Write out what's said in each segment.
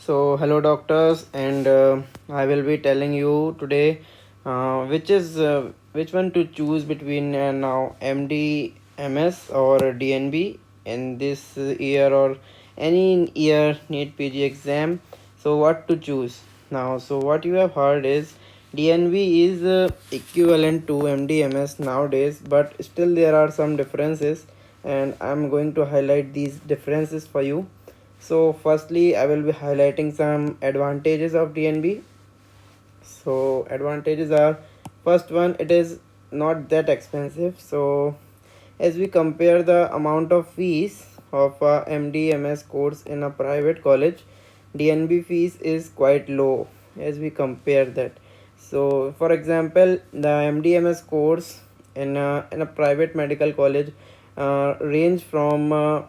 Hello doctors, and I will be telling you today which one to choose between now MD/MS or DNB in this year or any year NEET PG exam. So, what to choose now? So, what you have heard is DNB is equivalent to MD/MS nowadays, but still there are some differences, and I'm going to highlight these differences for you. So firstly, I will be highlighting some advantages of DNB. So advantages are, first one, it is not that expensive. So as we compare the amount of fees of a MD/MS course in a private college, DNB fees is quite low as we compare that. So for example, the MD/MS course in a private medical college range from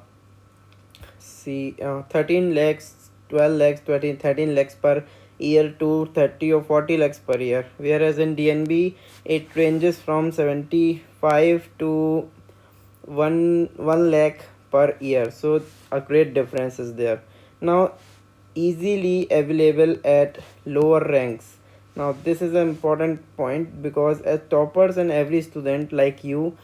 13 lakhs, 12 lakhs, 13 lakhs per year to 30 or 40 lakhs per year, whereas in DNB it ranges from 75 to 1 lakh per year. So a great difference is there. Now, easily available at lower ranks. Now this is an important point, because as toppers and every student like you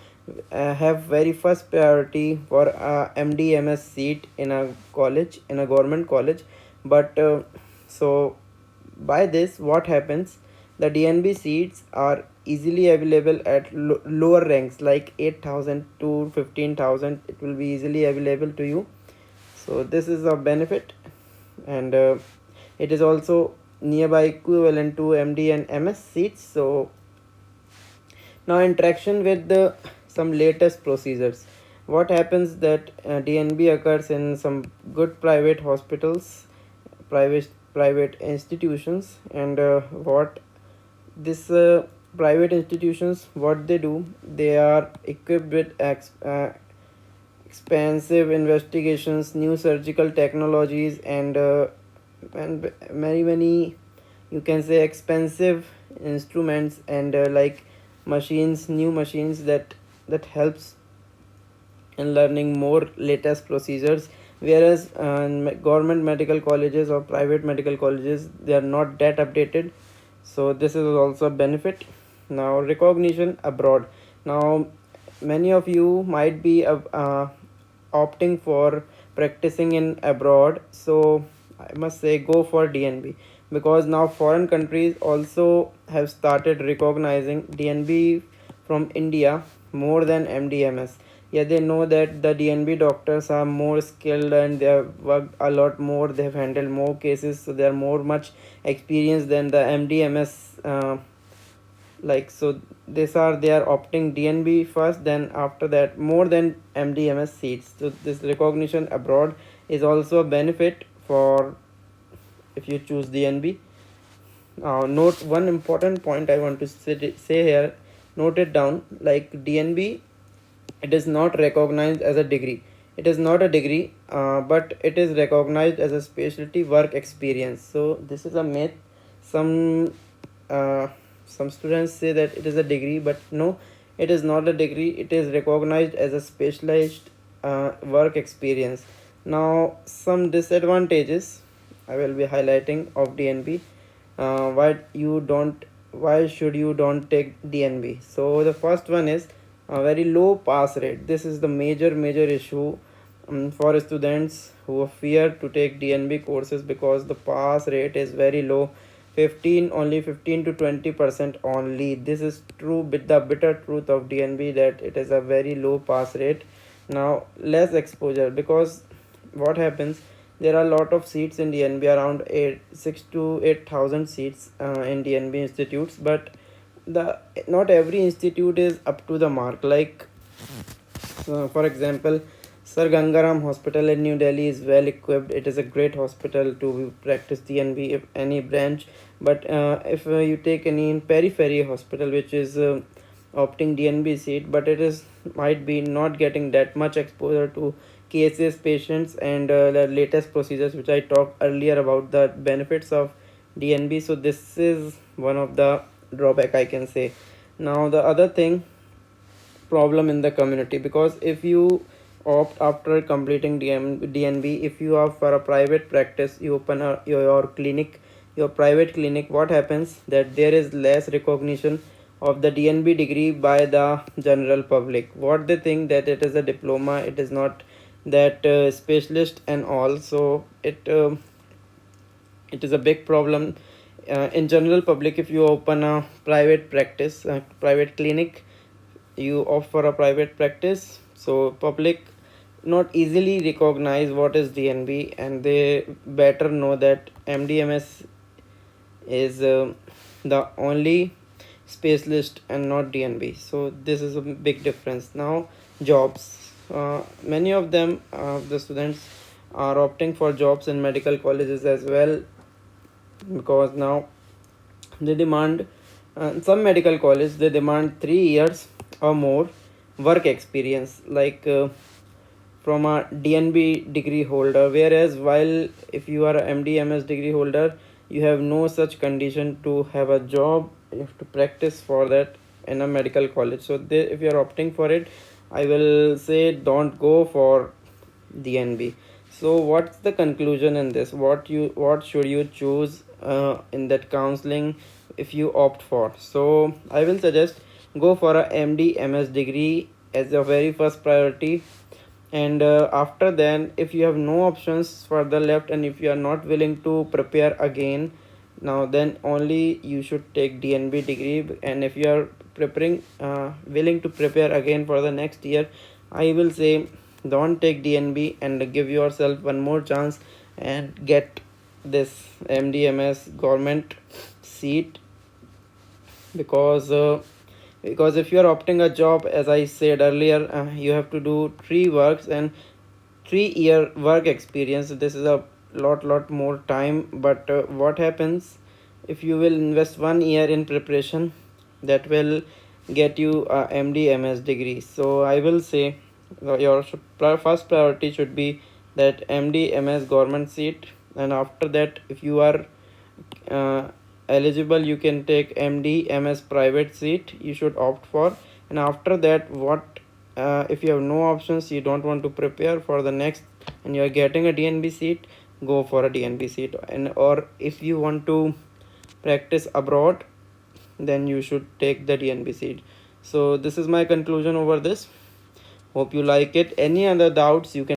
have very first priority for a MD/MS seat in a college, in a government college. But so by this, what happens, the DNB seats are easily available at lower ranks like 8,000 to 15,000. It will be easily available to you. So this is a benefit, and it is also nearby equivalent to MD and MS seats. So now interaction with some latest procedures. What happens that DNB occurs in some good private hospitals, private institutions, and what this private institutions, what they do, they are equipped with expensive investigations, new surgical technologies, and many, you can say, expensive instruments, and like machines, new machines that helps in learning more latest procedures. Whereas in government medical colleges or private medical colleges, they are not that updated. So this is also a benefit. Now recognition abroad. Now many of you might be opting for practicing in abroad. So I must say, go for DNB, because now foreign countries also have started recognizing DNB from India more than MD/MS. Yeah, they know that the DNB doctors are more skilled and they have worked a lot more, they have handled more cases, so they are more much experienced than the MD/MS. So they are opting DNB first, then after that more than MD/MS seats. So this recognition abroad is also a benefit for if you choose DNB. Note one important point I want to say here. Note it down. Like DNB, it is not recognized as a degree. It is not a degree, but it is recognized as a specialty work experience. So this is a myth. Some uh, some students say that it is a degree, but no, it is not a degree. It is recognized as a specialized work experience. Now some disadvantages I will be highlighting of DNB. Why should you don't take DNB? So the first one is a very low pass rate. This is the major issue for students who fear to take DNB courses, because the pass rate is very low, 15 to 20% only. This is true, with the bitter truth of DNB, that it is a very low pass rate. Now less exposure, because what happens, there are a lot of seats in DNB, around 6 to 8,000 seats in DNB institutes, but the not every institute is up to the mark. Like for example, Sir Gangaram Hospital in New Delhi is well equipped. It is a great hospital to practice DNB if any branch. But if you take any in periphery hospital which is opting DNB seat, but it is might be not getting that much exposure to cases, patients, and the latest procedures which I talked earlier about the benefits of DNB. So this is one of the drawback, I can say. Now the other thing, problem in the community, because if you opt after completing DNB. If you are for a private practice, you open your clinic, your private clinic, what happens that there is less recognition of the DNB degree by the general public. What they think that it is a diploma, it is not that specialist and all. So it is a big problem in general public. If you open a private practice, private clinic, you offer a private practice, so public not easily recognize what is DNB, and they better know that MDMS is the only specialist and not DNB. So this is a big difference. Now jobs, many of them, the students are opting for jobs in medical colleges as well, because now they demand, some medical college they demand 3 years or more work experience, like from a DNB degree holder, whereas while if you are a MDMS degree holder, you have no such condition to have a job. You have to practice for that in a medical college. So if you are opting for it, I will say don't go for DNB. So what's the conclusion in this? What should you choose in that counseling if you opt for? So I will suggest go for a MD/MS degree as your very first priority, and after then, if you have no options further left and if you are not willing to prepare again, now then only you should take DNB degree. And if you are preparing, willing to prepare again for the next year, I will say don't take DNB and give yourself one more chance and get this MDMS government seat. Because if you are opting a job, as I said earlier, you have to do 3 works and 3 year work experience. This is a lot more time. But what happens if you will invest 1 year in preparation, that will get you a MDMS degree. So I will say your first priority should be that MDMS government seat, and after that, if you are uh, eligible, you can take MDMS private seat, you should opt for. And after that, what if you have no options, you don't want to prepare for the next and you are getting a DNB seat, go for a DNB seat. And or if you want to practice abroad, then you should take the DNB seat. So this is my conclusion over this. Hope you like it. Any other doubts, you can